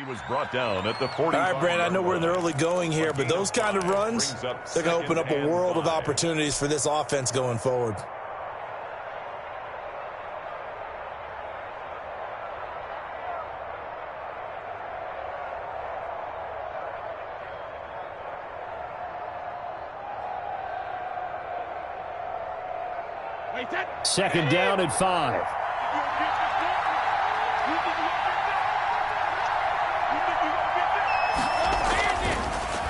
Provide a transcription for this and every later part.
was brought down at the 40. All right, Brandon, I know we're in the early going here, but those kind of runs, they're going to open up a world of opportunities for this offense going forward. Second down and 5.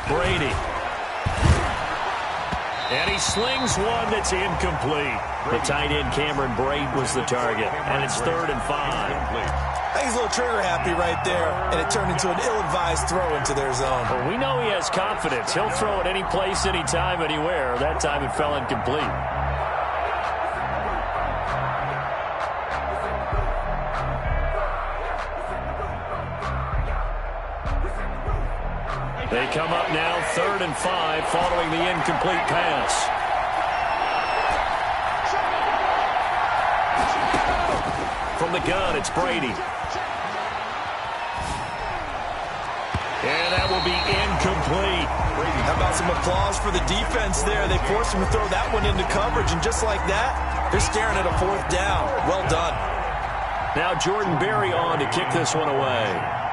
Brady. And he slings one that's incomplete. The tight end Cameron Braid was the target. And it's 3rd and 5. I think he's a little trigger happy right there, and it turned into an ill-advised throw into their zone. Well, we know he has confidence. He'll throw it any place, anytime, anywhere. That time it fell incomplete. They come up now, 3rd and 5, following the incomplete pass. From the gun, it's Brady. And that will be incomplete. How about some applause for the defense there? They forced him to throw that one into coverage, and just like that, they're staring at a 4th down. Well done. Now Jordan Berry on to kick this one away.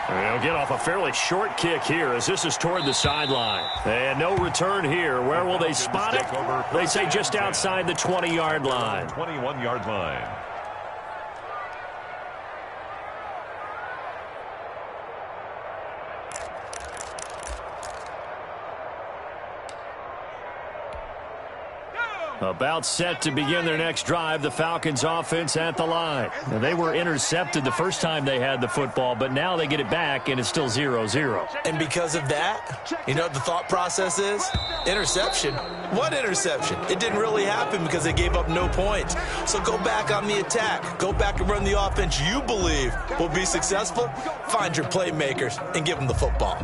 They'll get off a fairly short kick here as this is toward the sideline. And no return here. Where will they spot it? They say just outside the 20-yard line. 21-yard line. About set to begin their next drive, the Falcons offense at the line. Now, they were intercepted the first time they had the football, but now they get it back, and it's still 0-0. And because of that, you know what the thought process is? Interception. What interception? It didn't really happen because they gave up no points. So go back on the attack. Go back and run the offense you believe will be successful. Find your playmakers and give them the football.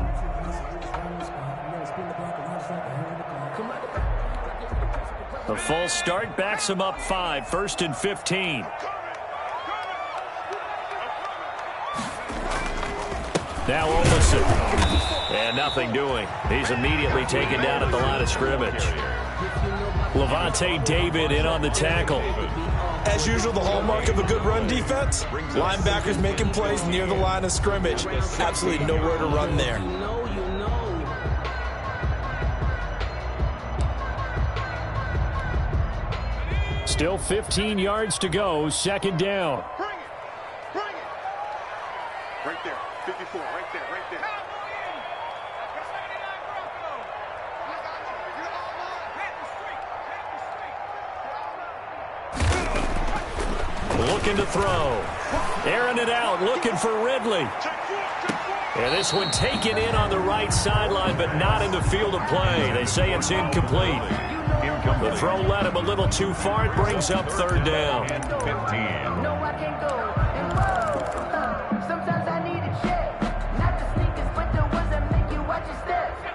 The false start backs them up 5, 1st and 15. Now Olsen. And nothing doing. He's immediately taken down at the line of scrimmage. Levante David in on the tackle. As usual, the hallmark of a good run defense, linebackers making plays near the line of scrimmage. Absolutely nowhere to run there. Still 15 yards to go, 2nd down. Bring it. Right there, 54, right there. Looking to throw. Airing it out, looking for Ridley. And this one taken in on the right sideline, but not in the field of play. They say it's incomplete. The throw led him a little too far. It brings up 3rd down. 15.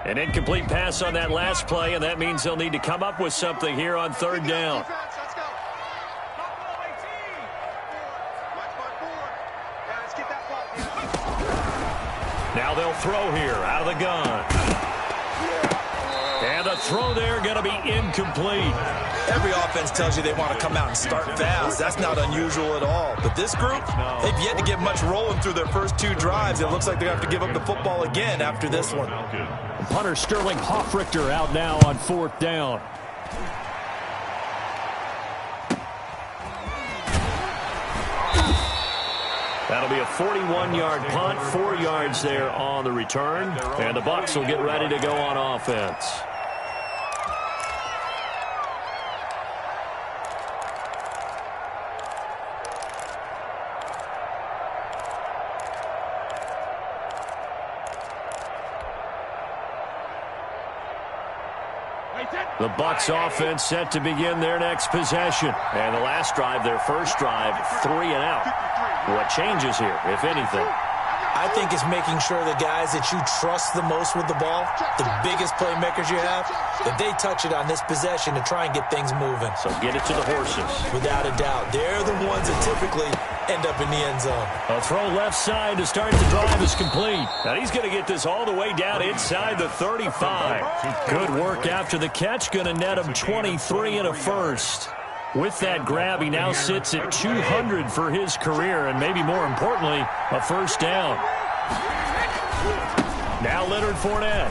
An incomplete pass on that last play, and that means they'll need to come up with something here on 3rd down. Now they'll throw here out of the gun. And the throw there going to be incomplete. Every offense tells you they want to come out and start fast. That's not unusual at all. But this group, they've yet to get much rolling through their first 2 drives. It looks like they're going to have to give up the football again after this one. Punter Sterling Hoffrichter out now on 4th down. That'll be a 41-yard punt, 4 yards there on the return. And the Bucs will get ready to go on offense. The Bucs offense set to begin their next possession. And the last drive, their first drive, 3 and out. What changes here, if anything? I think it's making sure the guys that you trust the most with the ball, the biggest playmakers you have, that they touch it on this possession to try and get things moving. So get it to the horses. Without a doubt. They're the ones that typically end up in the end zone. A throw left side to start the drive is complete. Now he's going to get this all the way down inside the 35. Good work after the catch. Going to net him 23 and a first. With that grab, he now sits at 200 for his career, and maybe more importantly, a first down. Now Leonard Fournette.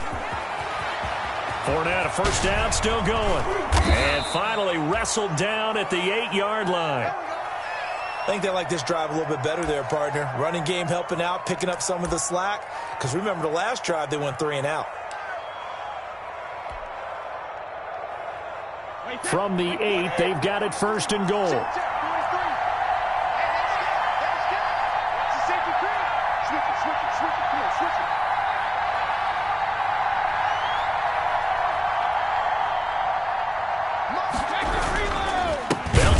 Fournette, a first down, still going. And finally wrestled down at the 8-yard line. I think they like this drive a little bit better there, partner. Running game helping out, picking up some of the slack. Because remember the last drive, they went 3 and out. From the 8, they've got it first and goal. They'll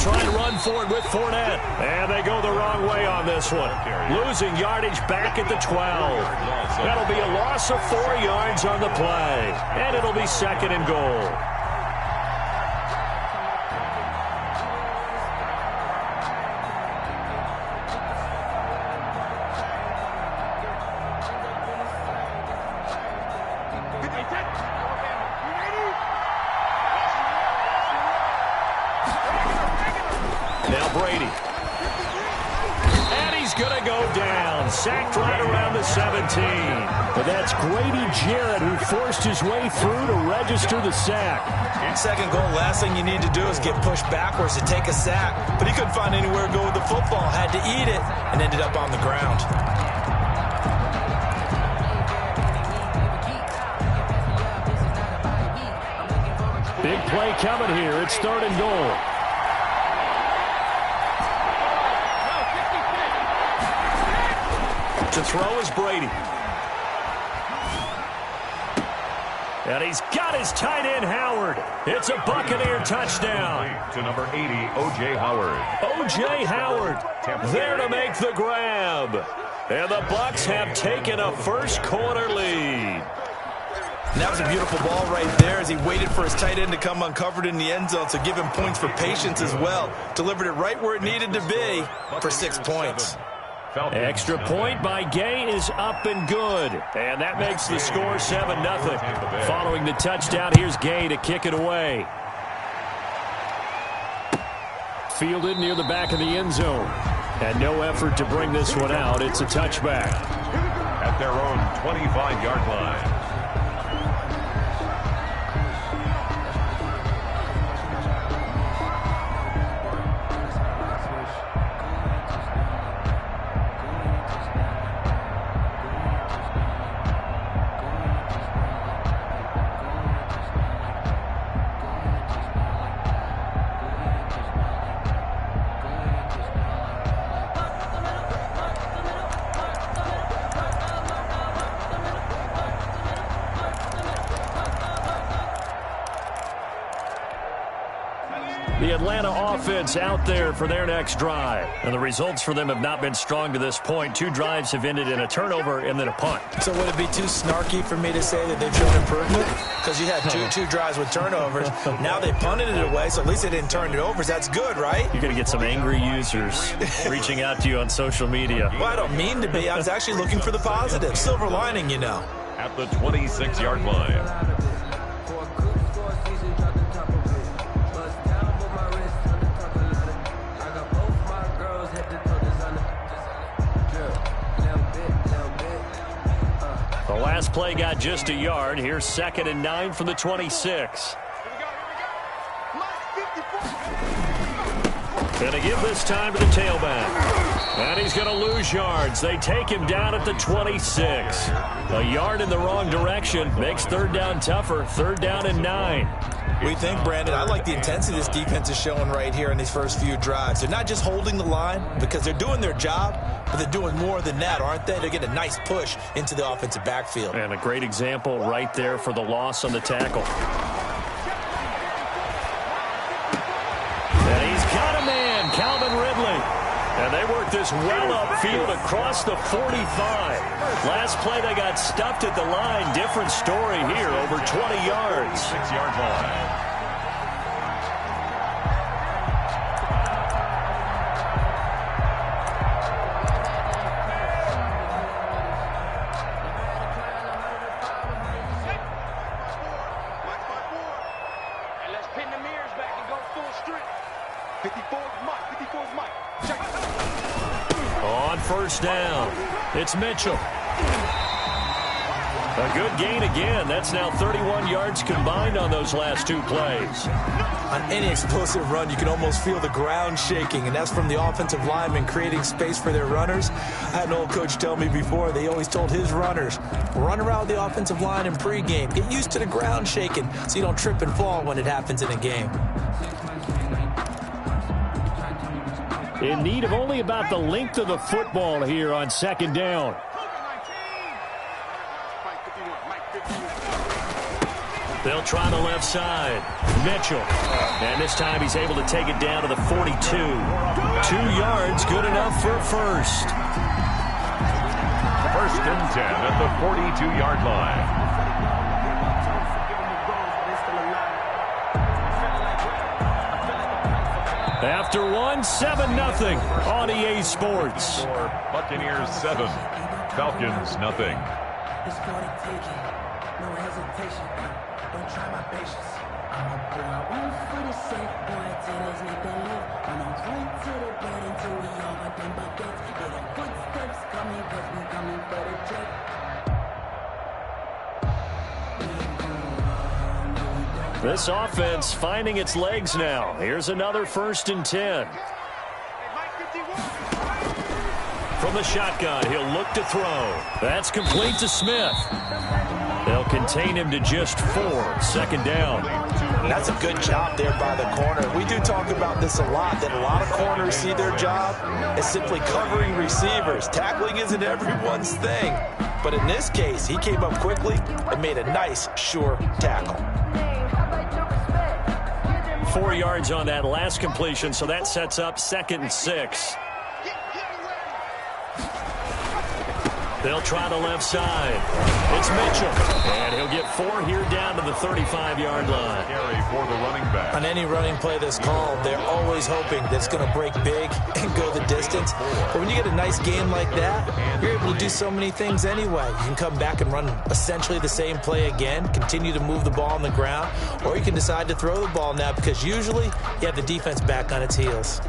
try and run forward with Fournette. And they go the wrong way on this one. Losing yardage back at the 12. That'll be a loss of 4 yards on the play. And it'll be second and goal. Sacked right around the 17. But that's Grady Jarrett who forced his way through to register the sack. Second goal, last thing you need to do is get pushed backwards to take a sack. But he couldn't find anywhere to go with the football, had to eat it, and ended up on the ground. Big play coming here. It's third and goal. To throw is Brady. And he's got his tight end, Howard. It's a Buccaneer touchdown. To number 80, O.J. Howard. O.J. Howard there to make the grab. And the Bucs have taken a first quarter lead. And that was a beautiful ball right there as he waited for his tight end to come uncovered in the end zone. So give him points for patience as well. Delivered it right where it needed to be for 6 points. Extra point by Gay is up and good. And that makes the score 7-0. Following the touchdown, here's Gay to kick it away. Fielded near the back of the end zone. And no effort to bring this one out. It's a touchback. At their own 25-yard line. The Atlanta offense out there for their next drive. And the results for them have not been strong to this point. 2 drives have ended in a turnover and then a punt. So would it be too snarky for me to say that they've shown improvement? Because you had two drives with turnovers. Now they punted it away, so at least they didn't turn it over. So that's good, right? You're going to get some angry users reaching out to you on social media. Well, I don't mean to be. I was actually looking for the positive. Silver lining, you know. At the 26-yard line. The last play got just a yard. Here's 2nd and 9 from the 26. Going to give this time to the tailback. And he's going to lose yards. They take him down at the 26. A yard in the wrong direction makes third down tougher. 3rd down and 9. What do you think, Brandon? I like the intensity this defense is showing right here in these first few drives. They're not just holding the line because they're doing their job, but they're doing more than that, aren't they? They're getting a nice push into the offensive backfield. And a great example right there for the loss on the tackle. And he's got a man, Calvin Ridley. And they work this well upfield across the 45. Last play, they got stuffed at the line. Different story here, over 20 yards. 6-yard line. On first down, it's Mitchell. A good gain again. That's now 31 yards combined on those last two plays. On any explosive run, you can almost feel the ground shaking, and that's from the offensive linemen creating space for their runners. I had an old coach tell me before, they always told his runners, run around the offensive line in pregame. Get used to the ground shaking so you don't trip and fall when it happens in a game. In need of only about the length of the football here on second down. They'll try the left side. Mitchell. And this time he's able to take it down to the 42. 2 yards, good enough for a first. First and 10 at the 42-yard line. After one, 7-0 on EA Sports. Buccaneers 7, Falcons nothing. No hesitation, don't try my patience. I'm a boy, one for the safe boy, till there's nothing left. On our way to the bed until we all got them buckets. Yeah, the footsteps coming, cause we coming for the check. This offense finding its legs now. Here's another first and 10. From the shotgun, he'll look to throw. That's complete to Smith. They'll contain him to just 4. Second down. That's a good job there by the corner. We do talk about this a lot, that a lot of corners see their job as simply covering receivers. Tackling isn't everyone's thing. But in this case, he came up quickly and made a nice, sure tackle. 4 yards on that last completion, so that sets up 2nd and 6. They'll try the left side. It's Mitchell. And he'll get 4 here down to the 35-yard line. Carry for the running back. On any running play that's called, they're always hoping that it's going to break big and go the distance. But when you get a nice game like that, you're able to do so many things anyway. You can come back and run essentially the same play again, continue to move the ball on the ground, or you can decide to throw the ball now because usually you have the defense back on its heels.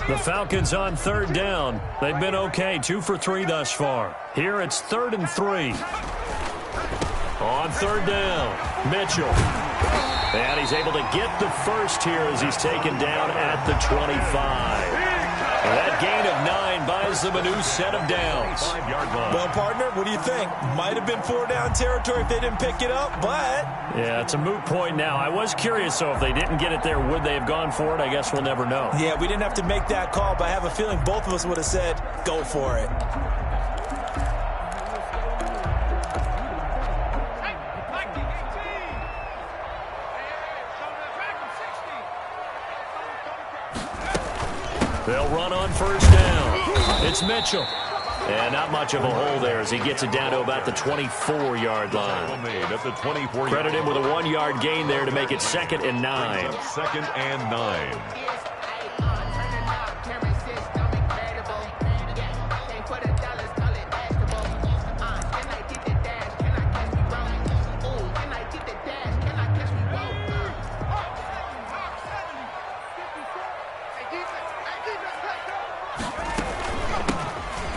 The Falcons on third down. They've been okay, 2 for 3 thus far. Here it's 3rd and 3. On third down, Mitchell. And he's able to get the first here as he's taken down at the 25. And that gain of 9 buys them a new set of downs. 5-yard line. Well, partner, what do you think? Might have been 4-down territory if they didn't pick it up, but... Yeah, it's a moot point now. I was curious, so if they didn't get it there, would they have gone for it? I guess we'll never know. Yeah, we didn't have to make that call, but I have a feeling both of us would have said, go for it. They'll run on first down. It's Mitchell. And not much of a hole there as he gets it down to about the 24-yard line. Credit him with a 1-yard gain there to make it 2nd and 9. 2nd and 9.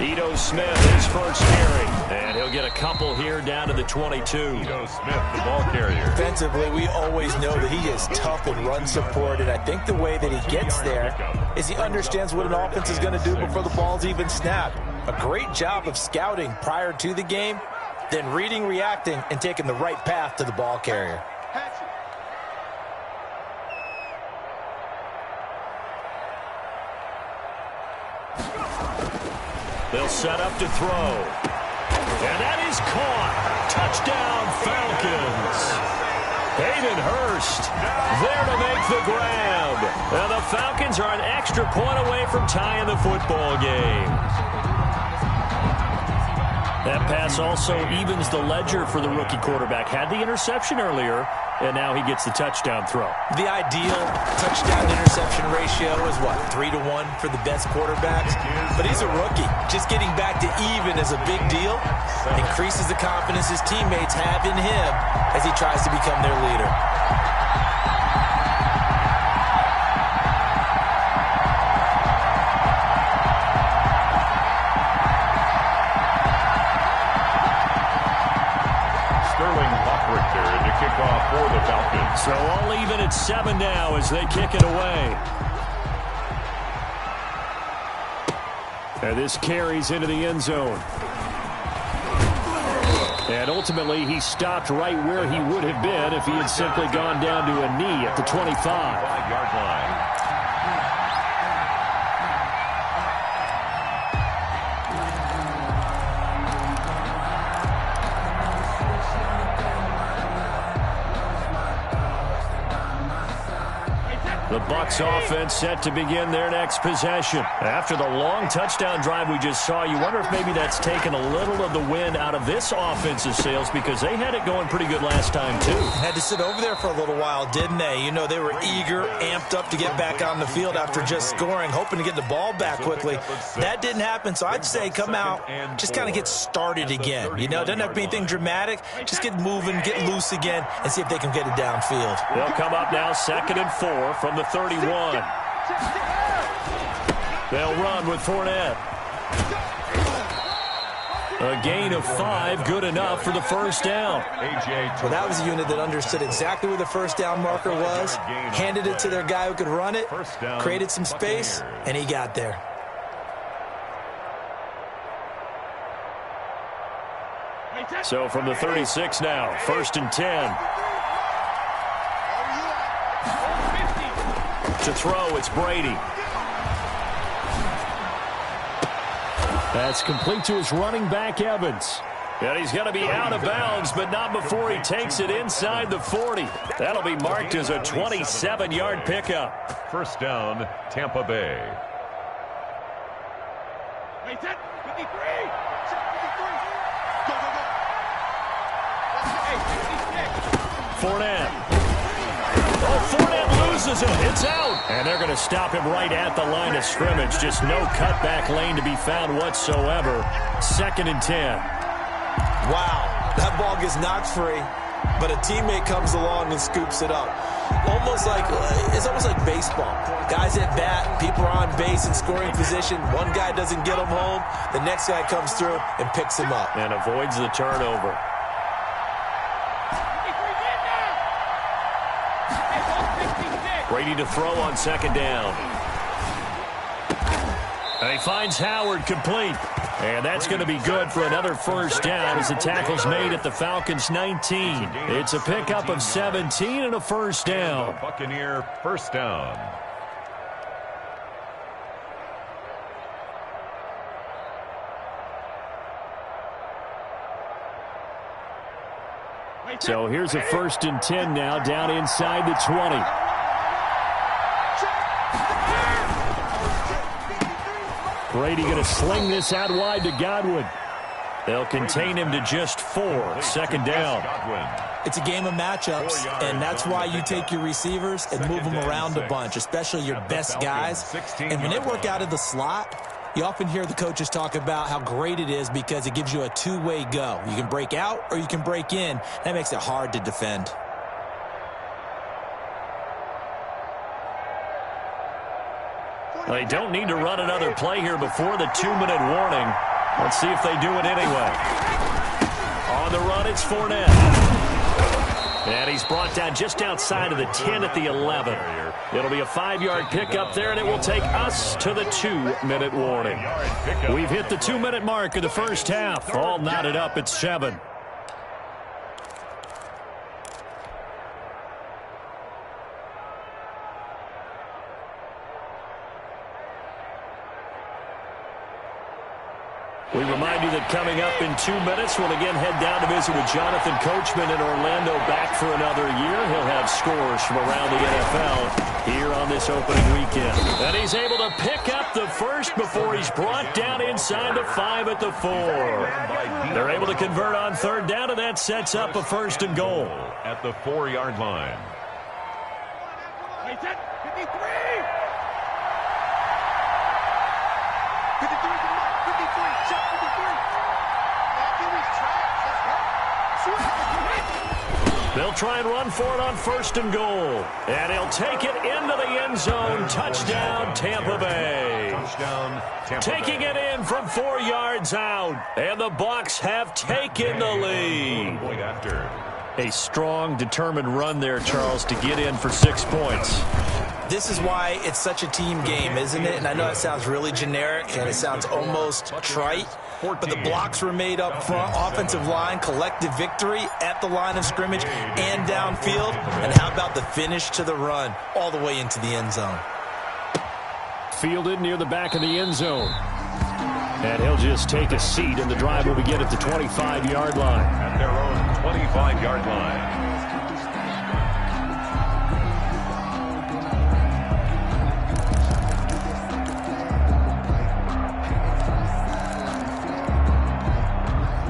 Ito Smith, his first carry. And he'll get a couple here down to the 22. Ito Smith, the ball carrier. Defensively, we always know that he is tough in run support, and I think the way that he gets there is he understands what an offense is going to do before the ball's even snapped. A great job of scouting prior to the game, then reading, reacting, and taking the right path to the ball carrier. They'll set up to throw. And that is caught. Touchdown, Falcons. Hayden Hurst there to make the grab. And the Falcons are an extra point away from tying the football game. That pass also evens the ledger for the rookie quarterback. Had the interception earlier, and now he gets the touchdown throw. The ideal touchdown-interception ratio is, what, 3-to-1 for the best quarterbacks? But he's a rookie. Just getting back to even is a big deal. Increases the confidence his teammates have in him as he tries to become their leader. For the Falcons. So all even at 7 now as they kick it away. And this carries into the end zone. And ultimately he stopped right where he would have been if he had simply gone down to a knee at the 25. 5-yard line. The Bucs offense set to begin their next possession. After the long touchdown drive we just saw, you wonder if maybe that's taken a little of the wind out of this offensive sails because they had it going pretty good last time too. Had to sit over there for a little while, didn't they? You know, they were eager, amped up to get back on the field after just scoring, hoping to get the ball back quickly. That didn't happen, so I'd say come out, just kind of get started again. You know, it doesn't have to be anything dramatic. Just get moving, get loose again, and see if they can get it downfield. They'll come up now 2nd and 4 from the 31. They'll run with Fournette. A gain of 5, good enough for the first down. Well, that was a unit that understood exactly where the first down marker was, handed it to their guy who could run it, created some space, and he got there. So from the 36 now, 1st and 10. To throw, it's Brady. That's complete to his running back, Evans. And he's going to be out of bounds, but not before he takes it inside the 40. That'll be marked as a 27-yard pickup. First down, Tampa Bay. Fournette. Oh, Fournette loses it. It's out. And they're going to stop him right at the line of scrimmage. Just no cutback lane to be found whatsoever. 2nd and 10. Wow, that ball gets knocked free, but a teammate comes along and scoops it up. It's almost like baseball. Guys at bat, people are on base in scoring position. One guy doesn't get him home. The next guy comes through and picks him up. And avoids the turnover. Brady to throw on 2nd down. And he finds Howard complete. And that's going to be good for another first down as the tackle's made at the Falcons' 19. It's a pickup of 17 and a first down. Buccaneer first down. So here's a 1st and 10 now down inside the 20. Brady going to sling this out wide to Godwin. They'll contain him to just 4. 2nd down. It's a game of matchups, and that's why you take your receivers and move them around a bunch, especially your best guys. And when they work out of the slot, you often hear the coaches talk about how great it is because it gives you a two-way go. You can break out or you can break in. That makes it hard to defend. They don't need to run another play here before the 2-minute warning. Let's see if they do it anyway. On the run, it's Fournette. And he's brought down just outside of the 10 at the 11. It'll be a 5-yard pickup there, and it will take us to the 2-minute warning. We've hit the 2-minute mark of the first half. All knotted up at 7. We remind you that coming up in 2 minutes, we'll again head down to visit with Jonathan Coachman in Orlando, back for another year. He'll have scores from around the NFL here on this opening weekend. And he's able to pick up the first before he's brought down inside the 5 at the 4. They're able to convert on third down, and that sets up a 1st and goal. At the 4-yard line. 53! 53! They'll try and run for it on 1st and goal. And he'll take it into the end zone. Touchdown, Tampa Bay. Touchdown, Tampa Taking Bay. it in from 4 yards out. And the Bucs have taken the lead. Point after. A strong, determined run there, Charles, to get in for 6 points. This is why it's such a team game, isn't it? And I know it sounds really generic and it sounds almost trite, but the blocks were made up front, offensive line, collective victory at the line of scrimmage and downfield. And how about the finish to the run all the way into the end zone? Fielded near the back of the end zone. And he'll just take a seat, and the drive will begin at the 25-yard line. At their own 25-yard line.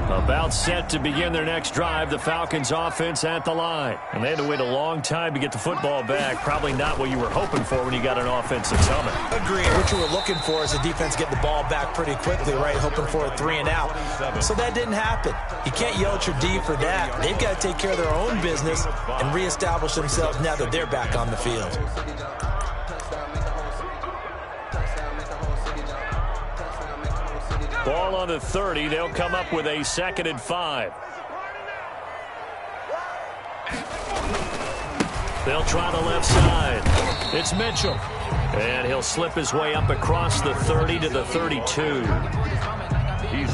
About set to begin their next drive, the Falcons offense at the line. And they had to wait a long time to get the football back. Probably not what you were hoping for when you got an offense that's humming. Agreed. What you were looking for is the defense get the ball back pretty quickly, right? Hoping for a 3 and out. So that didn't happen. You can't yell at your D for that. They've got to take care of their own business and reestablish themselves now that they're back on the field. Ball on the 30. They'll come up with a 2nd and 5. They'll try the left side. It's Mitchell. And he'll slip his way up across the 30 to the 32.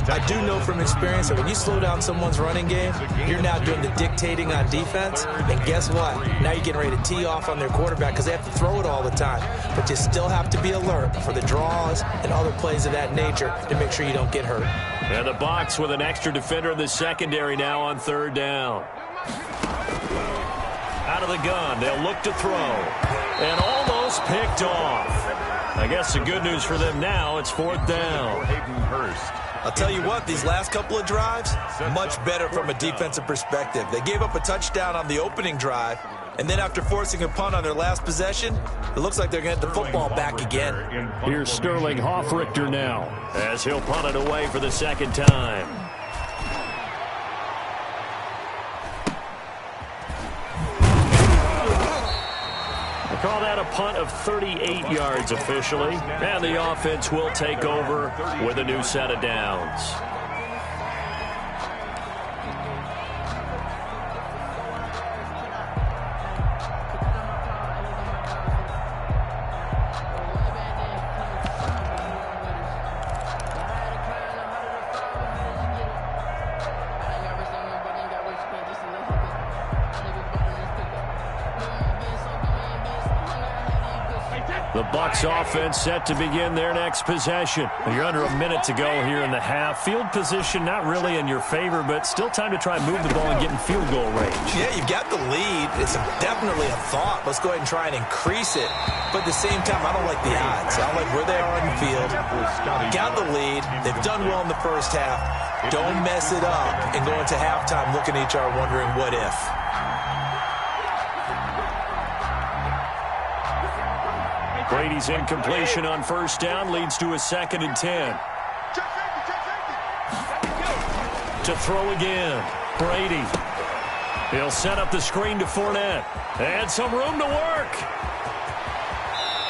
I do know from experience that when you slow down someone's running game, you're now doing the dictating on defense. And guess what? Now you're getting ready to tee off on their quarterback because they have to throw it all the time. But you still have to be alert for the draws and other plays of that nature to make sure you don't get hurt. And the Bucs with an extra defender in the secondary now on 3rd down. Out of the gun, they'll look to throw. And almost picked off. I guess the good news for them now, it's 4th down. Hayden Hurst. I'll tell you what, these last couple of drives, much better from a defensive perspective. They gave up a touchdown on the opening drive, and then after forcing a punt on their last possession, it looks like they're going to get the football back again. Here's Sterling Hoffrichter now, as he'll punt it away for the 2nd time. Call that a punt of 38 yards officially. And the offense will take over with a new set of downs. The Bucs offense set to begin their next possession. You're under a minute to go here in the half. Field position not really in your favor, but still time to try and move the ball and get in field goal range. Yeah, you've got the lead. It's definitely a thought. Let's go ahead and try and increase it. But at the same time, I don't like the odds. I don't like where they are on the field. Got the lead. They've done well in the first half. Don't mess it up and go into halftime looking at each other wondering what if. Brady's incompletion on 1st down leads to a 2nd and 10. To throw again. Brady. He'll set up the screen to Fournette. And some room to work.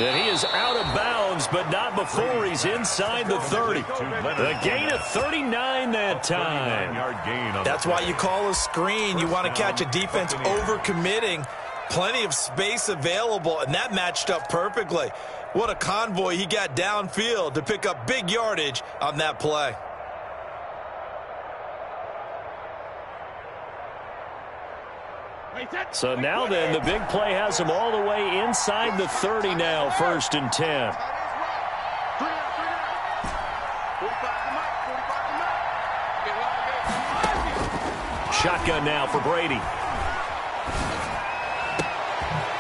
And he is out of bounds, but not before he's inside the 30. The gain of 39 that time. That's why you call a screen. You want to catch a defense overcommitting. Plenty of space available, and that matched up perfectly. What a convoy he got downfield to pick up big yardage on that play. So now then, the big play has him all the way inside the 30 now, 1st and 10. Shotgun now for Brady.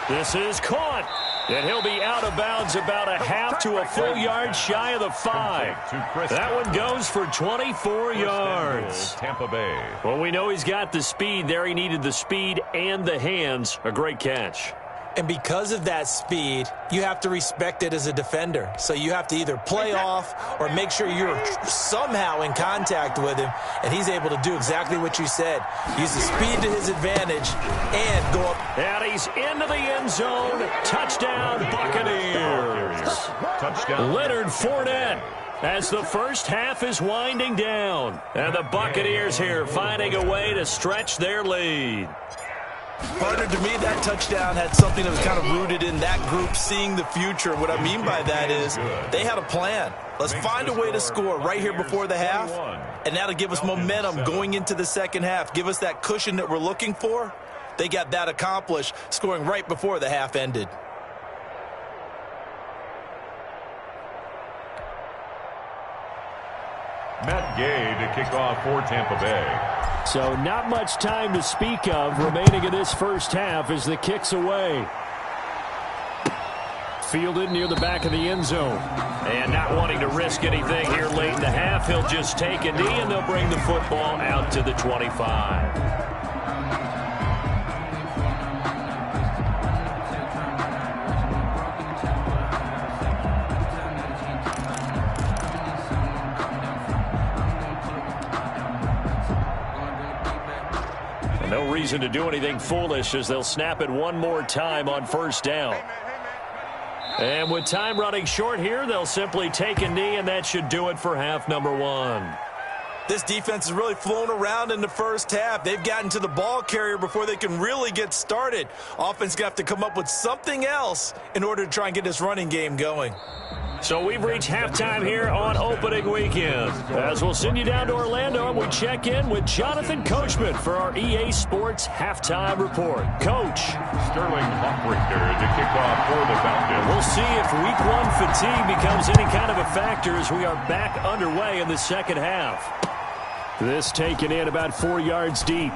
This is caught. And he'll be out of bounds about a half to a full yard shy of the 5. That one goes for 24 yards. Tampa Bay. Well, we know he's got the speed there. He needed the speed and the hands. A great catch. And because of that speed, you have to respect it as a defender. So you have to either play off or make sure you're somehow in contact with him, and he's able to do exactly what you said. Use the speed to his advantage and go up. And he's into the end zone. Touchdown, Buccaneers. Touchdown. Leonard Fournette. As the first half is winding down. And the Buccaneers here finding a way to stretch their lead. Partner, to me, that touchdown had something that was kind of rooted in that group seeing the future. What I mean by that is they had a plan. Let's find a way to score right here before the half, and that'll give us momentum going into the second half. Give us that cushion that we're looking for. They got that accomplished, scoring right before the half ended. Matt Gay to kick off for Tampa Bay. So not much time to speak of remaining in this first half as the kick's away. Fielded near the back of the end zone. And not wanting to risk anything here late in the half, he'll just take a knee and they'll bring the football out to the 25. No reason to do anything foolish as they'll snap it one more time on first down. And with time running short here, they'll simply take a knee, and that should do it for half number 1. This defense has really flown around in the first half. They've gotten to the ball carrier before they can really get started. Offense going to have to come up with something else in order to try and get this running game going. So we've reached halftime here on opening weekend. As we'll send you down to Orlando, and we check in with Jonathan Coachman for our EA Sports Halftime Report. Coach. Sterling Hawkrichter to kick off for the Falcons. We'll see if Week 1 fatigue becomes any kind of a factor as we are back underway in the second half. This taken in about 4 yards deep.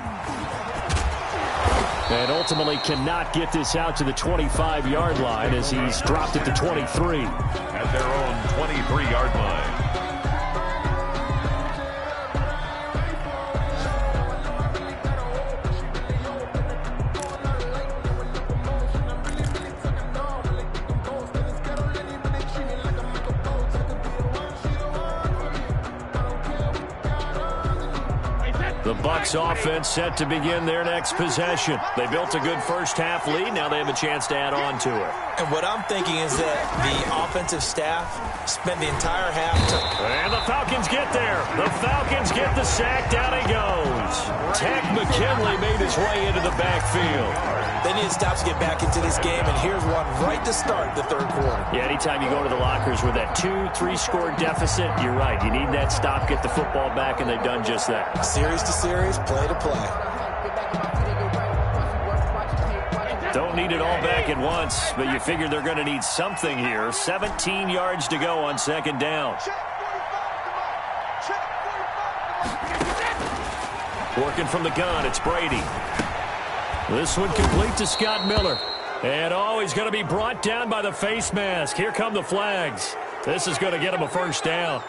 And ultimately cannot get this out to the 25-yard line as he's dropped it to 23. At their own 23-yard line. The Bucs offense set to begin their next possession. They built a good first half lead. Now they have a chance to add on to it. And what I'm thinking is that the offensive staff spent the entire half. And the Falcons get there. The Falcons get the sack. Down he goes. Tech McKinley made his way into the backfield. They need to stop to get back into this game, and here's one right to start the third quarter. Yeah, anytime you go to the lockers with that 2-3 score deficit, you're right. You need that stop, get the football back, and they've done just that. Series to series, play to play. Don't need it all back at once, but you figure they're going to need something here. 17 yards to go on second down. Working from the gun, it's Brady. This one complete to Scott Miller. And he's going to be brought down by the face mask. Here come the flags. This is going to get him a first down.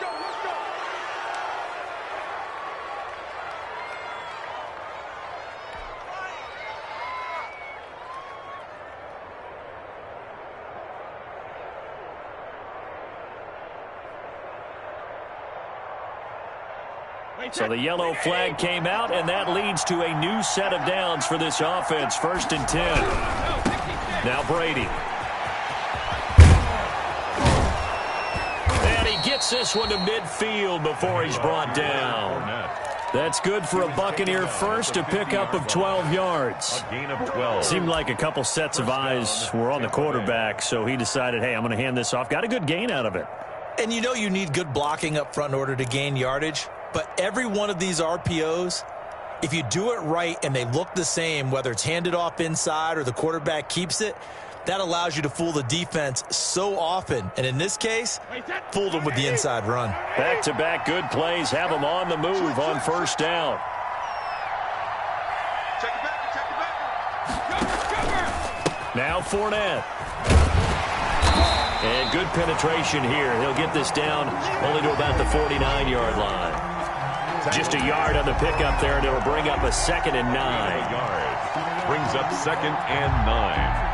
So the yellow flag came out, and that leads to a new set of downs for this offense. 1st and 10. Now Brady. And he gets this one to midfield before he's brought down. That's good for a Buccaneer first, a pickup of 12 yards. A gain of 12. Seemed like a couple sets of eyes were on the quarterback, so he decided, hey, I'm going to hand this off. Got a good gain out of it. And you know you need good blocking up front in order to gain yardage. But every one of these RPOs, if you do it right and they look the same, whether it's handed off inside or the quarterback keeps it, that allows you to fool the defense so often. And in this case, fooled them with the inside run. Back-to-back good plays have them on the move on first down. Now Fournette. And good penetration here. He'll get this down only to about the 49-yard line. Just a yard on the pickup there, and it'll bring up a 2nd and 9. Yards. Brings up 2nd and 9.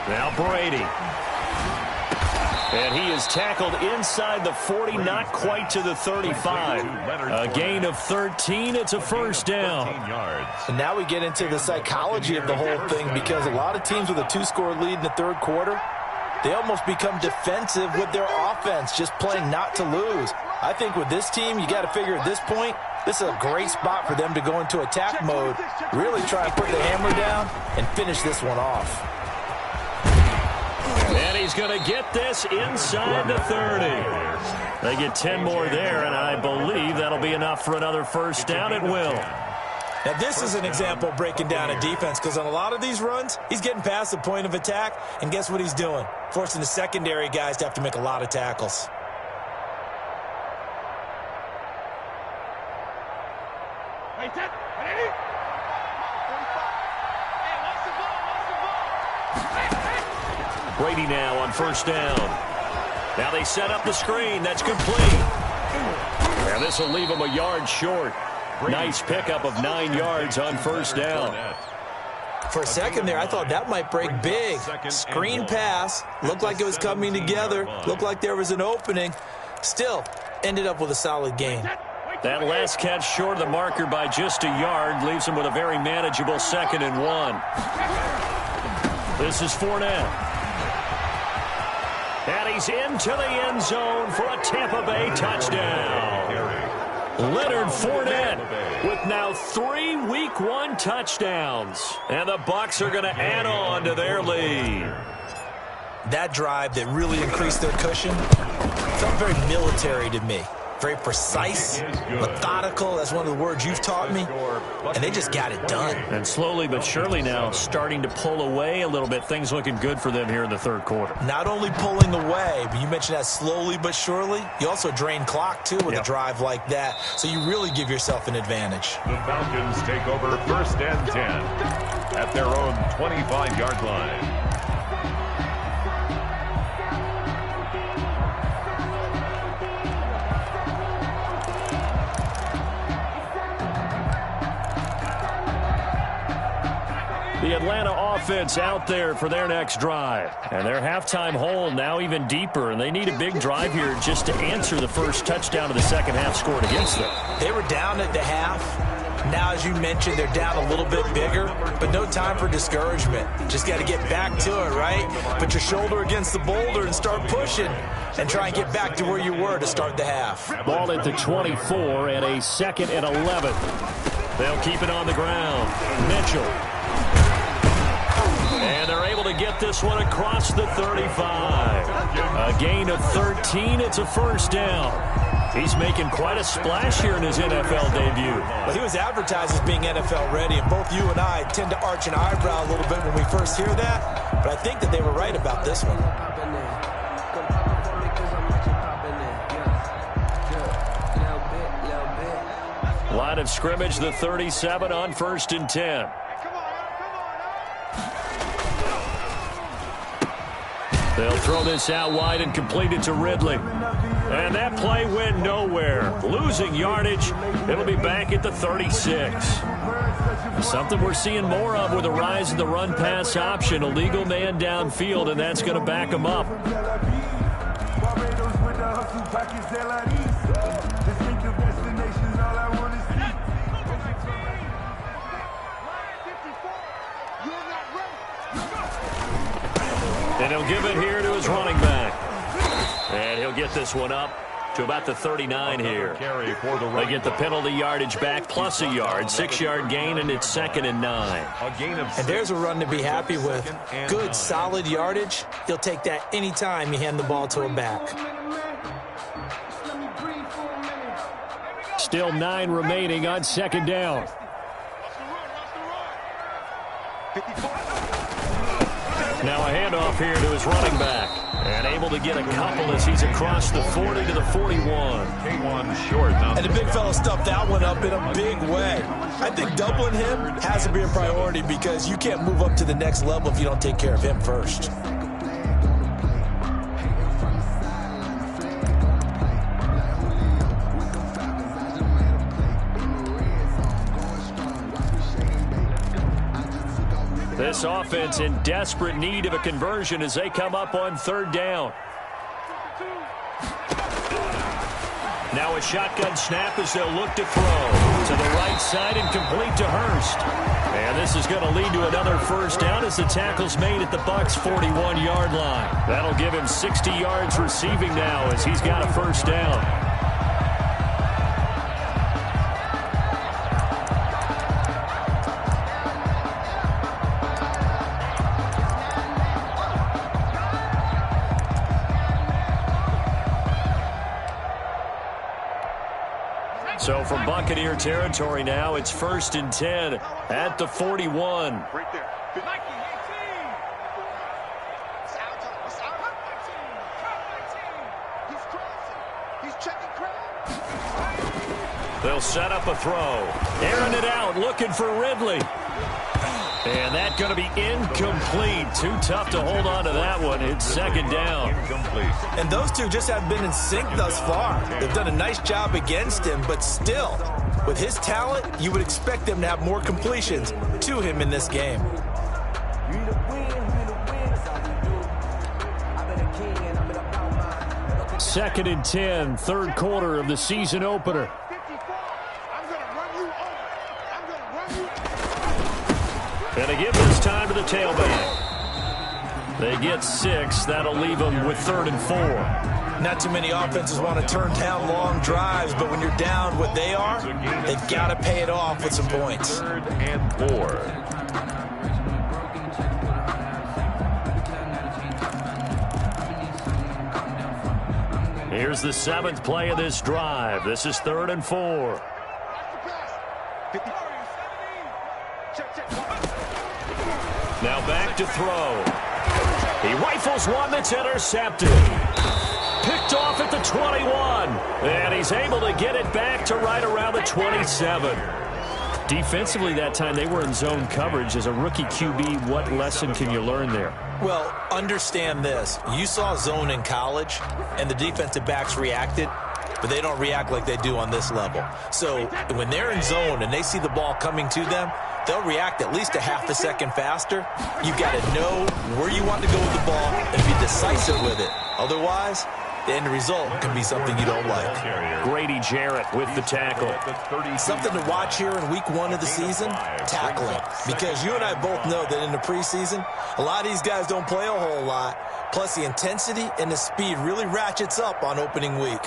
Now Brady. And he is tackled inside the 40, not quite to the 35. A gain of 13. It's a first down. And now we get into the psychology of the whole thing, because a lot of teams with a 2-score lead in the third quarter, they almost become defensive with their offense, just playing not to lose. I think with this team, you got to figure at this point, this is a great spot for them to go into attack mode, really try and put the hammer down and finish this one off. And he's going to get this inside the 30. They get 10 more there, and I believe that'll be enough for another first down. It will. Now, this is an example of breaking down a defense, because on a lot of these runs, he's getting past the point of attack, and guess what he's doing? Forcing the secondary guys to have to make a lot of tackles. Brady now on first down. Now they set up the screen. That's complete. And this will leave him a yard short. Nice pickup of 9 yards on first down. For a second there, I thought that might break big. Screen pass. Looked like it was coming together. Looked like there was an opening. Still, ended up with a solid gain. That last catch short of the marker by just a yard leaves him with a very manageable 2nd and 1. This is Fournette. And he's into the end zone for a Tampa Bay touchdown. Leonard Fournette with now 3 Week 1 touchdowns. And the Bucs are going to add on to their lead. That drive that really increased their cushion felt very military to me. Very precise, methodical. That's one of the words you've taught me. And they just got it done. And slowly but surely now starting to pull away a little bit. Things looking good for them here in the third quarter. Not only pulling away, but you mentioned that slowly but surely. You also drain clock, too, with a drive like that. So you really give yourself an advantage. The Falcons take over 1st and 10 at their own 25-yard line. The Atlanta offense out there for their next drive. And their halftime hole now even deeper, and they need a big drive here just to answer the first touchdown of the second half scored against them. They were down at the half. Now, as you mentioned, they're down a little bit bigger, but no time for discouragement. Just got to get back to it, right? Put your shoulder against the boulder and start pushing and try and get back to where you were to start the half. Ball at the 24 and a 2nd and 11. They'll keep it on the ground. Mitchell. And they're able to get this one across the 35. A gain of 13. It's a first down. He's making quite a splash here in his NFL debut. Well, he was advertised as being NFL ready, and both you and I tend to arch an eyebrow a little bit when we first hear that. But I think that they were right about this one. Line of scrimmage, the 37 on 1st and 10. They'll throw this out wide and complete it to Ridley. And that play went nowhere. Losing yardage. It'll be back at the 36. Something we're seeing more of with the rise of the run-pass option. A legal man downfield, and that's going to back him up. And he'll give it here to his running back. And he'll get this one up to about the 39 here. Carry for the They get the penalty yardage back plus a yard. 6-yard gain, and it's 2nd and 9. A gain of 6. And there's a run to be happy with. Good, solid yardage. You'll take that anytime you hand the ball to a back. Still 9 remaining on 2nd down. Now a handoff here to his running back. And able to get a couple as he's across the 40 to the 41. K1 short. And the big fella stuffed that one up in a big way. I think doubling him has to be a priority because you can't move up to the next level if you don't take care of him first. This offense in desperate need of a conversion as they come up on 3rd down. Now a shotgun snap as they'll look to throw. To the right side and complete to Hurst. And this is going to lead to another 1st down as the tackle's made at the Bucs' 41-yard line. That'll give him 60 yards receiving now as he's got a 1st down. So from Buccaneer territory now, it's 1st and 10 at the 41. Right there. They'll set up a throw. Airing it out, looking for Ridley. And that's going to be incomplete. Too tough to hold on to that one. It's 2nd down. Incomplete. And those two just haven't been in sync thus far. They've done a nice job against him, but still, with his talent, you would expect them to have more completions to him in this game. Second and 10, 3rd quarter of the season opener. And they give this time to the tailback. They get 6. That'll leave them with 3rd and 4. Not too many offenses want to turn down long drives, but when you're down what they are, they've got to pay it off with some points. 3rd and 4. Here's the 7th play of this drive. This is 3rd and 4. Now back to throw. He rifles one that's intercepted. Picked off at the 21. And he's able to get it back to right around the 27. Defensively that time, they were in zone coverage. As a rookie QB, what lesson can you learn there? Well, understand this. You saw zone in college, and the defensive backs reacted, but they don't react like they do on this level. So when they're in zone and they see the ball coming to them, they'll react at least a half a second faster. You've got to know where you want to go with the ball and be decisive with it. Otherwise, the end result can be something you don't like. Grady Jarrett with the tackle. Something to watch here in week 1 of the season, tackling. Because you and I both know that in the preseason, a lot of these guys don't play a whole lot. Plus, the intensity and the speed really ratchets up on opening week.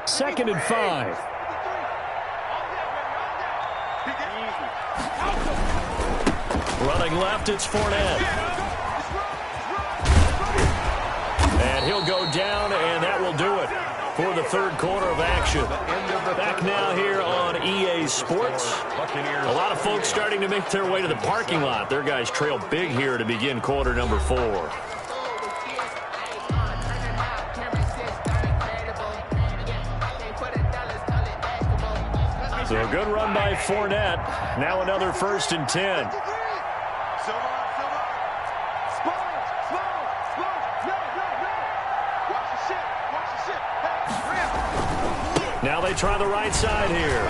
Second and 5. Running left, it's Fournette. And he'll go down, and that will do it for the 3rd quarter of action. Back now here on EA Sports. A lot of folks starting to make their way to the parking lot. Their guys trail big here to begin quarter number 4. So a good run by Fournette. Now another 1st and 10. Now they try the right side here.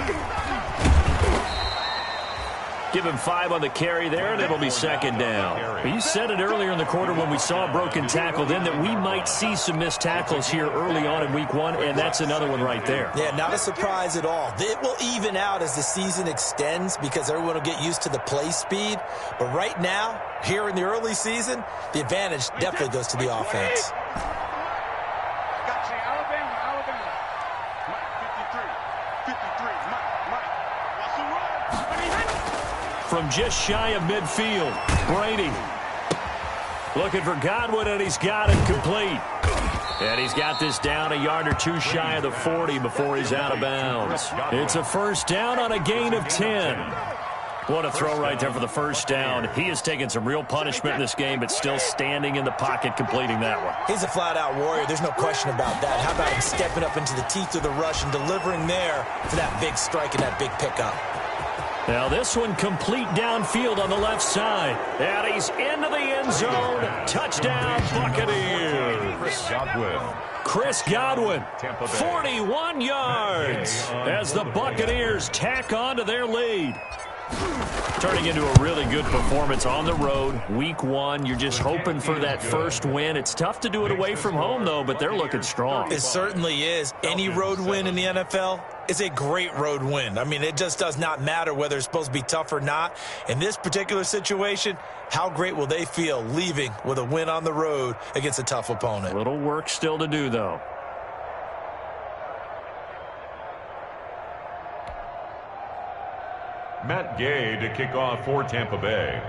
Give him 5 on the carry there, and it'll be second down. You said it earlier in the quarter when we saw a broken tackle then that we might see some missed tackles here early on in week 1, and that's another one right there. Yeah, not a surprise at all. It will even out as the season extends because everyone will get used to the play speed. But right now, here in the early season, the advantage definitely goes to the offense. From just shy of midfield, Brady looking for Godwin, and he's got it complete. And he's got this down a yard or two shy of the 40 before he's out of bounds. It's a first down on a gain of 10. What a throw right there for the first down. He has taken some real punishment in this game, but still standing in the pocket completing that one. He's a flat-out warrior. There's no question about that. How about him stepping up into the teeth of the rush and delivering there for that big strike and that big pickup? Now this one complete downfield on the left side. And he's into the end zone. Touchdown, Buccaneers. Chris Godwin, 41 yards as the Buccaneers tack on to their lead. Turning into a really good performance on the road. Week 1, you're just hoping for that first win. It's tough to do it away from home, though, but they're looking strong. It certainly is. Any road win in the NFL is a great road win. I mean, it just does not matter whether it's supposed to be tough or not. In this particular situation, how great will they feel leaving with a win on the road against a tough opponent? A little work still to do, though. Matt Gay to kick off for Tampa Bay.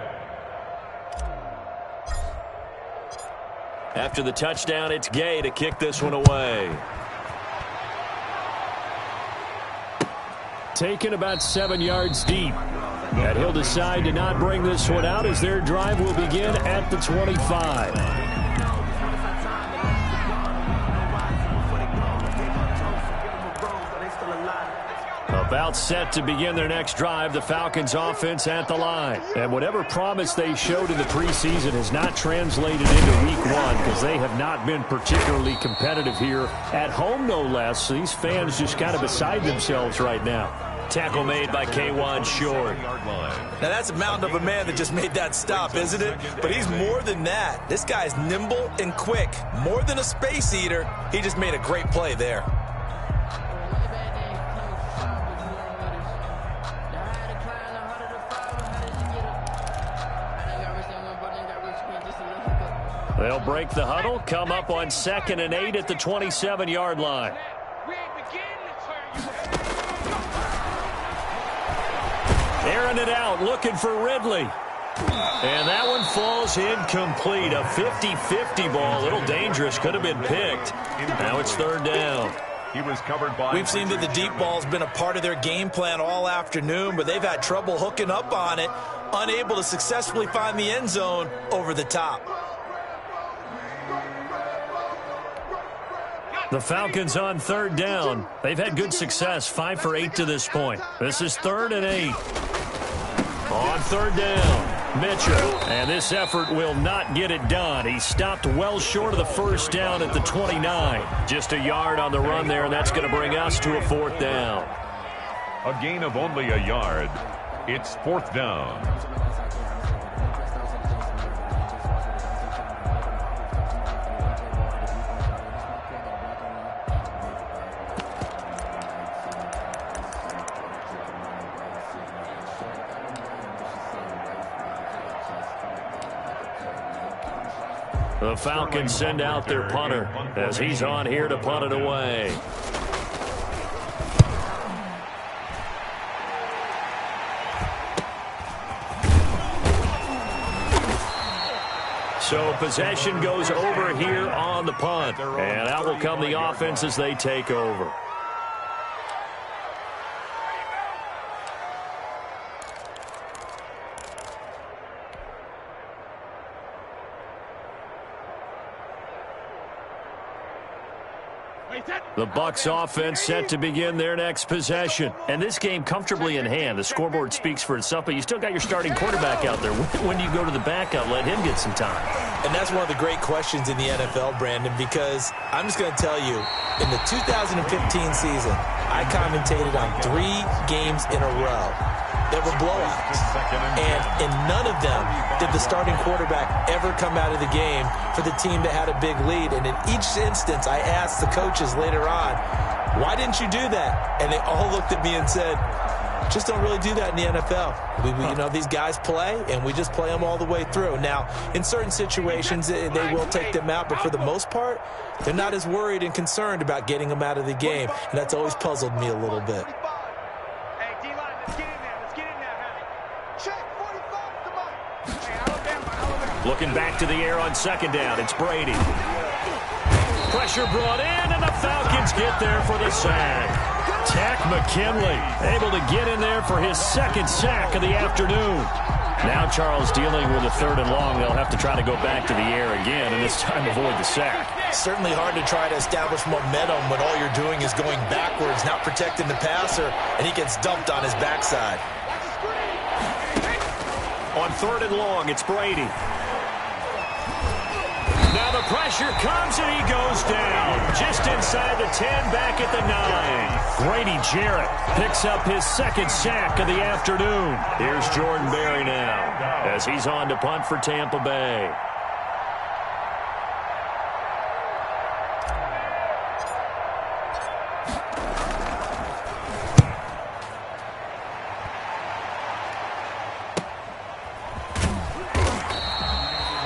After the touchdown, it's Gay to kick this one away. Taken about 7 yards deep. And he'll decide to not bring this one out as their drive will begin at the 25. About set to begin their next drive, the Falcons offense at the line. And whatever promise they showed in the preseason has not translated into week 1 because they have not been particularly competitive here at home, no less. So these fans just kind of beside themselves right now. Tackle made by K'Wan Short. Now that's a mountain of a man that just made that stop, isn't it? But he's more than that. This guy's nimble and quick. More than a space eater. He just made a great play there. They'll break the huddle, come up on 2nd and 8 at the 27-yard line. Airing it out, looking for Ridley. And that one falls incomplete. A 50-50 ball, a little dangerous, could have been picked. Now it's 3rd down. He was covered by. We've seen that the deep ball's been a part of their game plan all afternoon, but they've had trouble hooking up on it, unable to successfully find the end zone over the top. The Falcons on 3rd down. They've had good success, 5 for 8 to this point. This is 3rd and 8. On 3rd down, Mitchell. And this effort will not get it done. He stopped well short of the first down at the 29. Just a yard on the run there, and that's going to bring us to a 4th down. A gain of only a yard. It's 4th down. The Falcons send out their punter as he's on here to punt it away. So possession goes over here on the punt. And out will come the offense as they take over. The Bucs offense set to begin their next possession. And this game comfortably in hand. The scoreboard speaks for itself, but you still got your starting quarterback out there. When do you go to the backup, let him get some time? And that's one of the great questions in the NFL, Brandon, because I'm just going to tell you, in the 2015 season, I commentated on 3 games in a row that were blowouts. And in none of them did the starting quarterback ever come out of the game for the team that had a big lead. And in each instance, I asked the coaches later on, why didn't you do that? And they all looked at me and said, just don't really do that in the NFL. You know, these guys play, and we just play them all the way through. Now, in certain situations, they will take them out, but for the most part, they're not as worried and concerned about getting them out of the game, and that's always puzzled me a little bit. Hey, D-line, let's get in there. Let's get in there, man. Check 45, come on. Hey, Alabama. Looking back to the air on second down, it's Brady. Pressure brought in, and the Falcons get there for the sack. Tack McKinley able to get in there for his second sack of the afternoon. Now Charles dealing with a 3rd and long. They'll have to try to go back to the air again, and this time avoid the sack. Certainly hard to try to establish momentum when all you're doing is going backwards, not protecting the passer, and he gets dumped on his backside. On 3rd and long, it's Brady. Now the pressure comes, and he goes down. Just inside the 10, back at the 9. Grady Jarrett picks up his second sack of the afternoon. Here's Jordan Berry now as he's on to punt for Tampa Bay.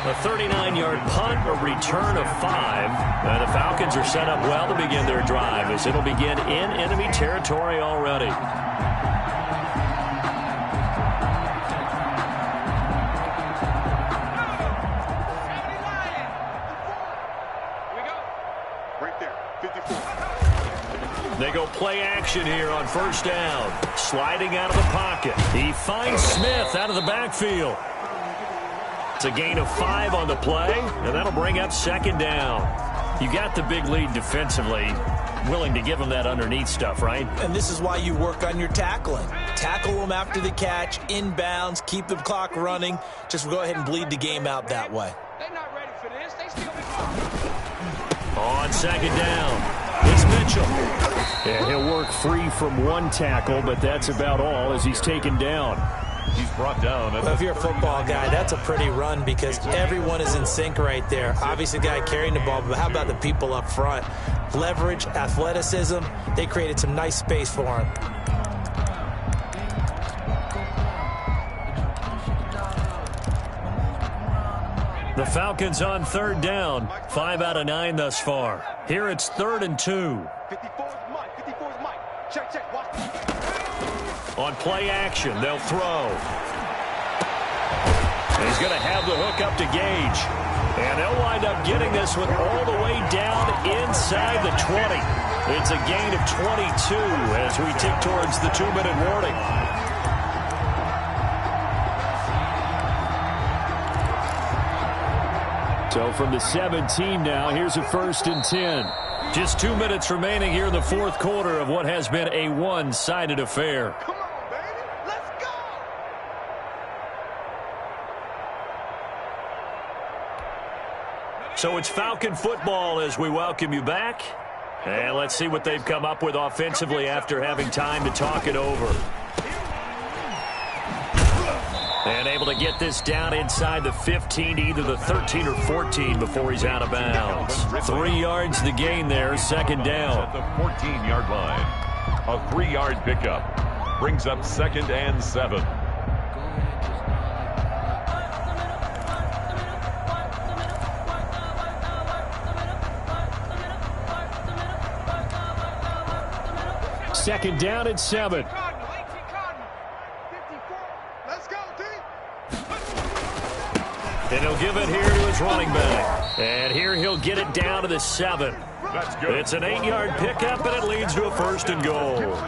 A 39-yard punt, a return of 5. And the Falcons are set up well to begin their drive as it'll begin in enemy territory already. Right there, 54. They go play action here on 1st down. Sliding out of the pocket. He finds Smith out of the backfield. It's a gain of 5 on the play, and that'll bring up 2nd down. You got the big lead defensively, willing to give them that underneath stuff, right? And this is why you work on your tackling. Tackle them after the catch, inbounds, keep the clock running. Just go ahead and bleed the game out that way. They're not ready for this. They still On 2nd down, it's Mitchell. And he'll work free from 1 tackle, but that's about all as he's taken down. He's brought down. Well, if you're a football guy, that's a pretty run because everyone is in sync right there. Obviously, the guy carrying the ball, but how about the people up front? Leverage, athleticism, they created some nice space for him. The Falcons on 3rd down, 5 out of 9 thus far. Here it's 3rd and 2. 54 is Mike. 54 is Mike. Check. Watch. On play action, they'll throw. He's going to have the hook up to Gage. And they'll wind up getting this one all the way down inside the 20. It's a gain of 22 as we tick towards the 2-minute warning. So from the 17 now, here's a 1st and 10. Just 2 minutes remaining here in the 4th quarter of what has been a one-sided affair. Come on, baby. Let's go. So it's Falcon football as we welcome you back. And let's see what they've come up with offensively after having time to talk it over. And able to get this down inside the 15 to either the 13 or 14 before he's out of bounds. 3 yards the gain there, 2nd down. At the 14-yard line. A 3-yard pickup brings up 2nd and 7. Second down and 7. Cardinal, 18 Cardinal. 54. Let's go, D. And he'll give it here to his running back. And here he'll get it down to the 7. That's good. It's an 8-yard pickup, and it leads to a 1st and goal.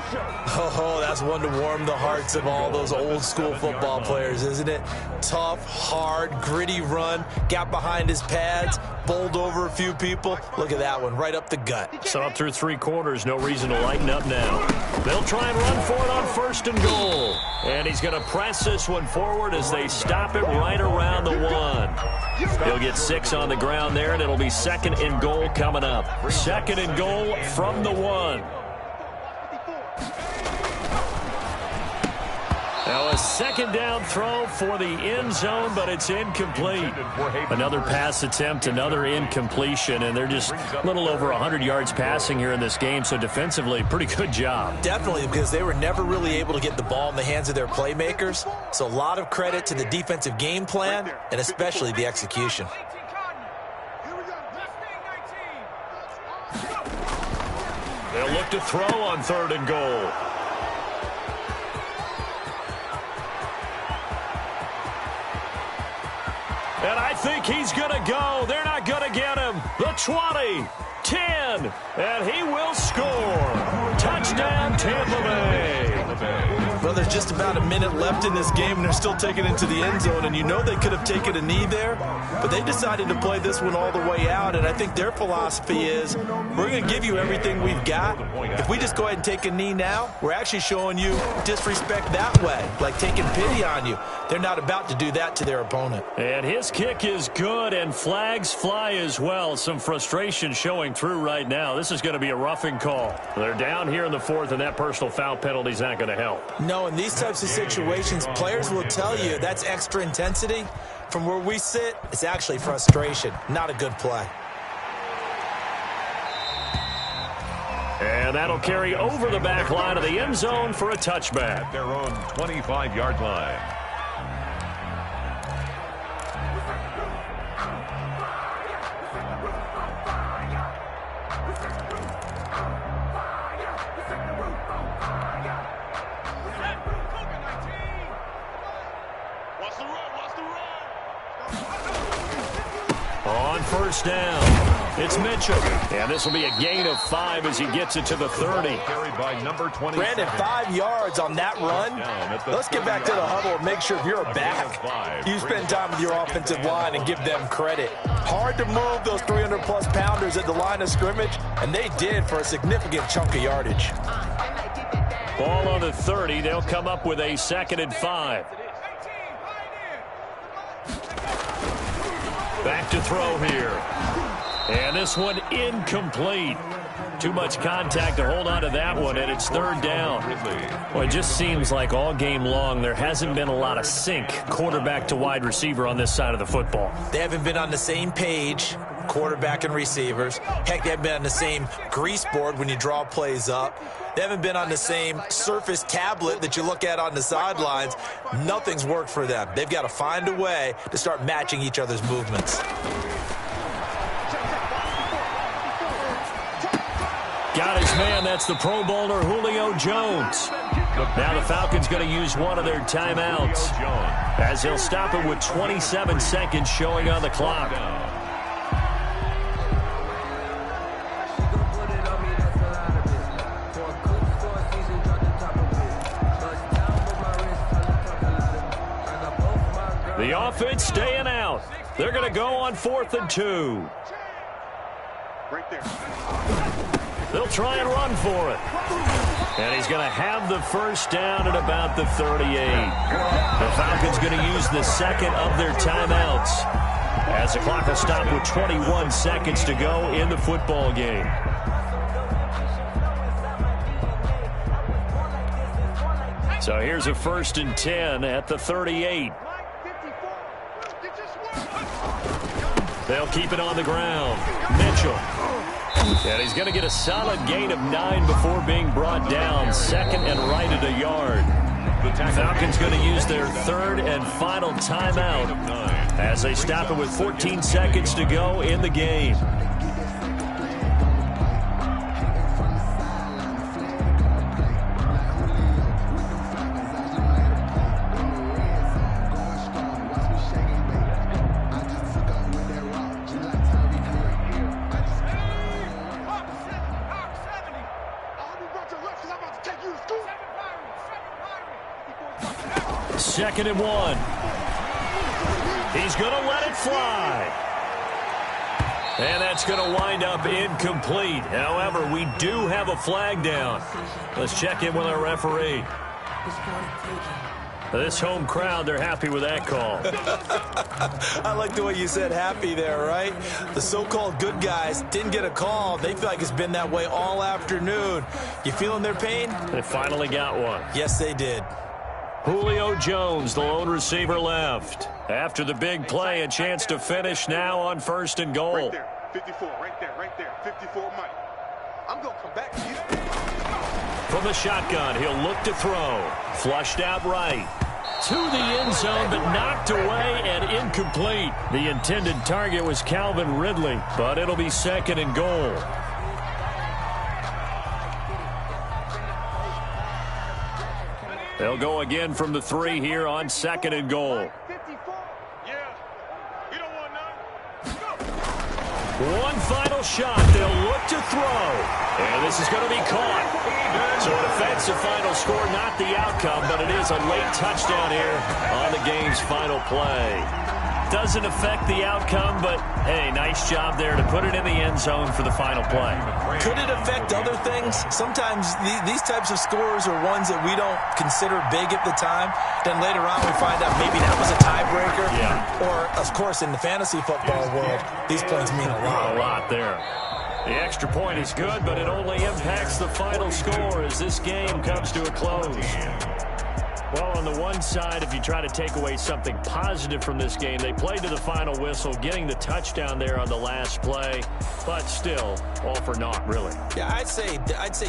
Oh, that's one to warm the hearts of all those old-school football players, isn't it? Tough, hard, gritty run, got behind his pads, bowled over a few people. Look at that one, right up the gut. So up through 3 quarters, no reason to lighten up now. They'll try and run for it on 1st and goal. And he's going to press this one forward as they stop it right around the 1. He'll get 6 on the ground there, and it'll be 2nd and goal coming up. 2nd and goal from the 1. Now a second down throw for the end zone, but it's incomplete. Another pass attempt, another incompletion, and they're just a little over 100 yards passing here in this game, so defensively, pretty good job. Definitely, because they were never really able to get the ball in the hands of their playmakers, so a lot of credit to the defensive game plan, and especially the execution. They'll look to throw on 3rd and goal. And I think he's going to go. They're not going to get him. The 20, 10, and he will score. Touchdown, Tampa Bay. Well, there's just about a minute left in this game, and they're still taking it into the end zone. And you know they could have taken a knee there, but they decided to play this one all the way out. And I think their philosophy is, we're going to give you everything we've got. If we just go ahead and take a knee now, we're actually showing you disrespect that way, like taking pity on you. They're not about to do that to their opponent. And his kick is good, and flags fly as well. Some frustration showing through right now. This is going to be a roughing call. They're down here in the 4th, and that personal foul penalty is not going to help. No, in these types of situations, players will tell you that's extra intensity. From where we sit, it's actually frustration, not a good play. And that'll carry over the back line of the end zone for a touchback. At their own 25-yard line. On 1st down, it's Mitchell. And this will be a gain of 5 as he gets it to the 30. Carried by number 20. Brandon, 5 yards on that run. Let's get back to the huddle and make sure if you're a back, you spend time with your offensive line and give them credit. Hard to move those 300-plus pounders at the line of scrimmage, and they did for a significant chunk of yardage. Ball on the 30. They'll come up with a 2nd and 5. Back to throw here. And this one incomplete. Too much contact to hold on to that one, and it's 3rd down. Well, it just seems like all game long there hasn't been a lot of sync quarterback to wide receiver on this side of the football. They haven't been on the same page, quarterback and receivers. Heck, they haven't been on the same grease board when you draw plays up. They haven't been on the same surface tablet that you look at on the sidelines. Nothing's worked for them. They've got to find a way to start matching each other's movements. Got his man. That's the Pro Bowler Julio Jones. Now the Falcons going to use one of their timeouts as they'll stop it with 27 seconds showing on the clock. The offense staying out. They're going to go on 4th and 2. Right there. They'll try and run for it. And he's going to have the 1st down at about the 38. The Falcons going to use the 2nd of their timeouts as the clock will stop with 21 seconds to go in the football game. So here's a 1st and 10 at the 38. They'll keep it on the ground. Mitchell. And he's going to get a solid gain of 9 before being brought down. 2nd and right at a yard. The Falcons going to use their 3rd and final timeout as they stop it with 14 seconds to go in the game. Second and 1. He's going to let it fly. And that's going to wind up incomplete. However, we do have a flag down. Let's check in with our referee. This home crowd, they're happy with that call. I like the way you said happy there, right? The so-called good guys didn't get a call. They feel like it's been that way all afternoon. You feeling their pain? They finally got one. Yes, they did. Julio Jones, the lone receiver left. After the big play, a chance to finish now on 1st and goal. Right there, 54, right there, 54, Mike. I'm going to come back to you. From the shotgun, he'll look to throw. Flushed out right. To the end zone, but knocked away and incomplete. The intended target was Calvin Ridley, but it'll be 2nd and goal. They'll go again from the 3 here on 2nd and goal. 54. Yeah, we don't want none. One final shot. They'll look to throw. And this is going to be caught. So a defensive final score, not the outcome, but it is a late touchdown here on the game's final play. Doesn't affect the outcome, but, hey, nice job there to put it in the end zone for the final play. Could it affect other things? Sometimes these types of scores are ones that we don't consider big at the time. Then later on we find out maybe that was a tiebreaker. Yeah. Or, of course, in the fantasy football world, these points mean a lot. A lot there. The extra point is good, but it only impacts the final score as this game comes to a close. Well, on the one side, if you try to take away something positive from this game, they played to the final whistle, getting the touchdown there on the last play, but still, all for naught, really. Yeah, I'd say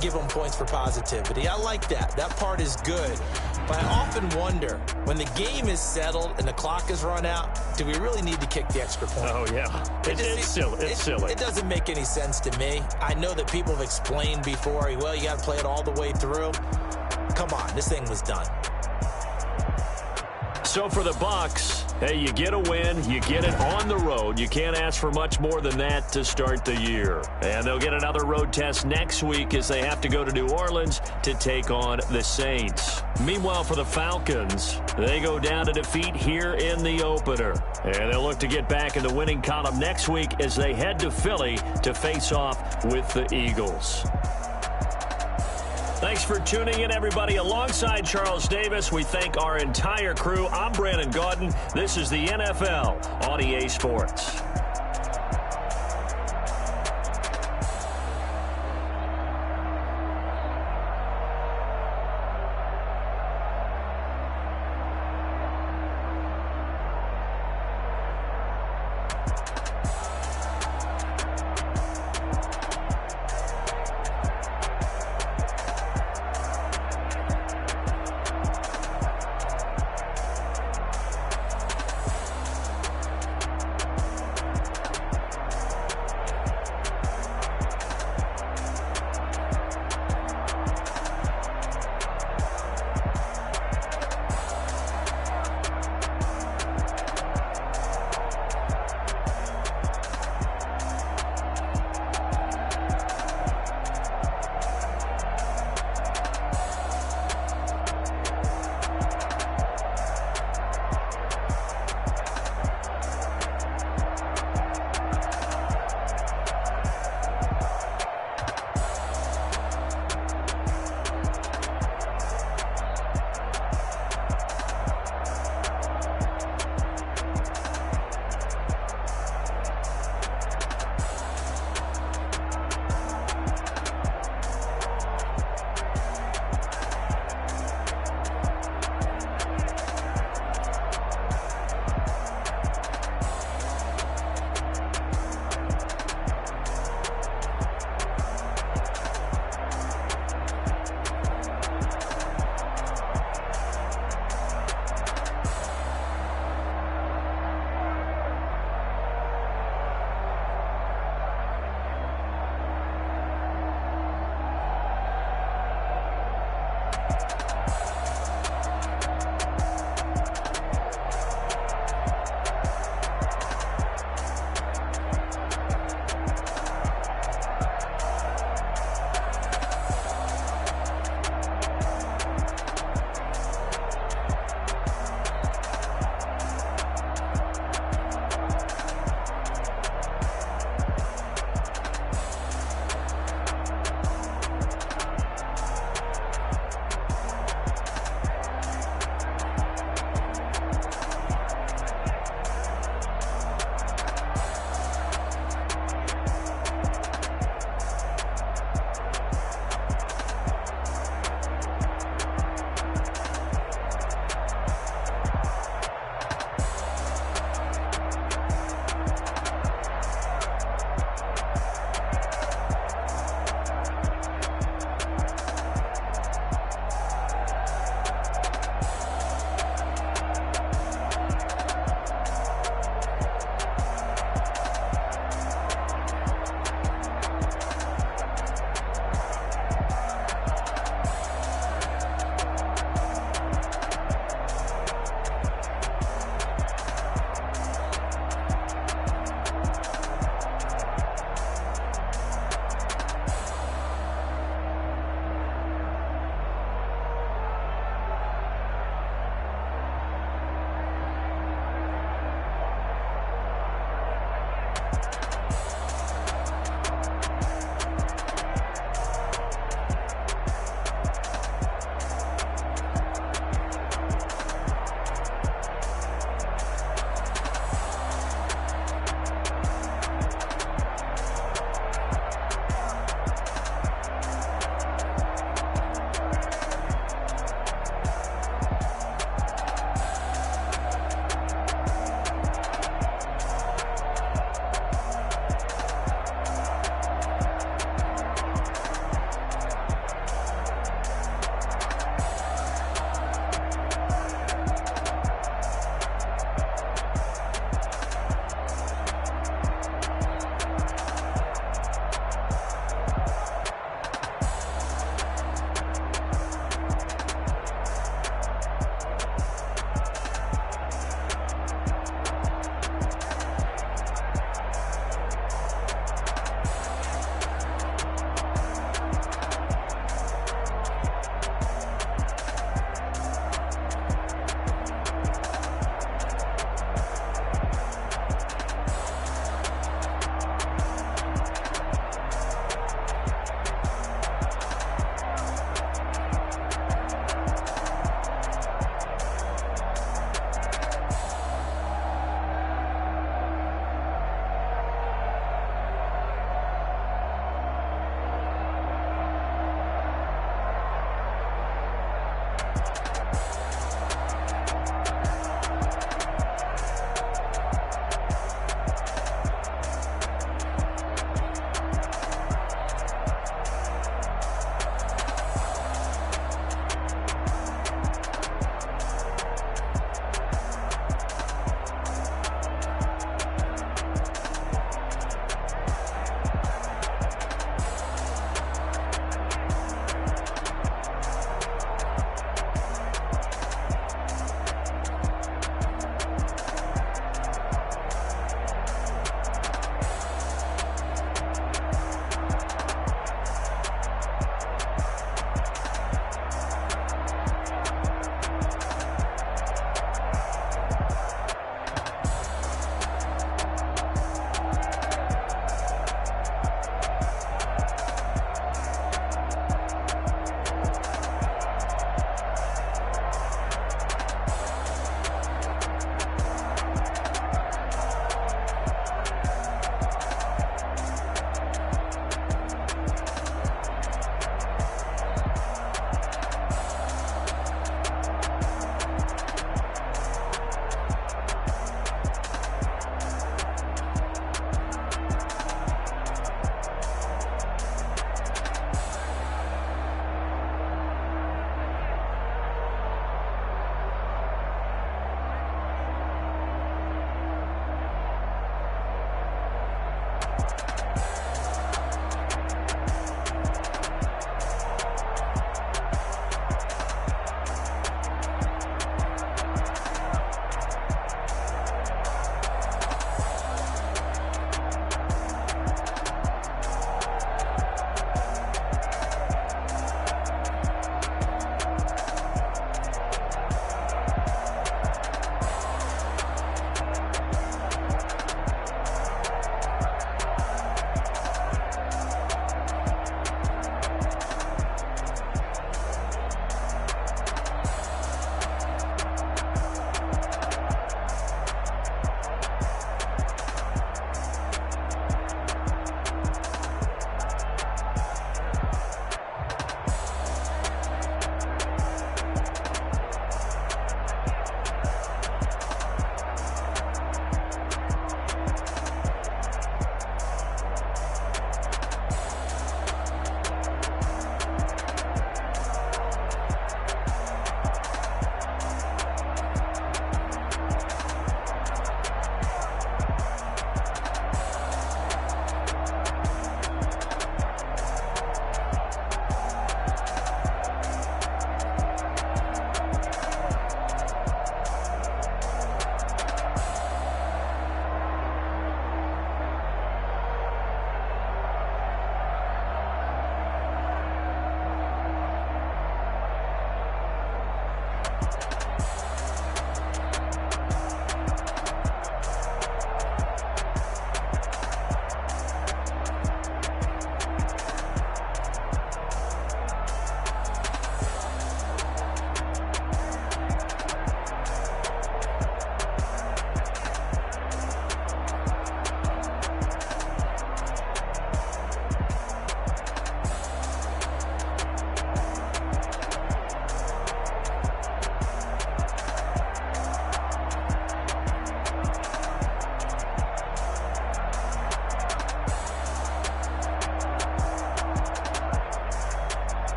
give them points for positivity. I like that. That part is good. But I often wonder, when the game is settled and the clock is run out, do we really need to kick the extra point? Oh, yeah. It's silly. It doesn't make any sense to me. I know that people have explained before, well, you got to play it all the way through. Come on, this thing was done. So for the Bucs, hey, you get a win, you get it on the road. You can't ask for much more than that to start the year. And they'll get another road test next week as they have to go to New Orleans to take on the Saints. Meanwhile, for the Falcons, they go down to defeat here in the opener. And they'll look to get back in the winning column next week as they head to Philly to face off with the Eagles. Thanks for tuning in, everybody. Alongside Charles Davis, we thank our entire crew. I'm Brandon Gaudin. This is the NFL on EA Sports.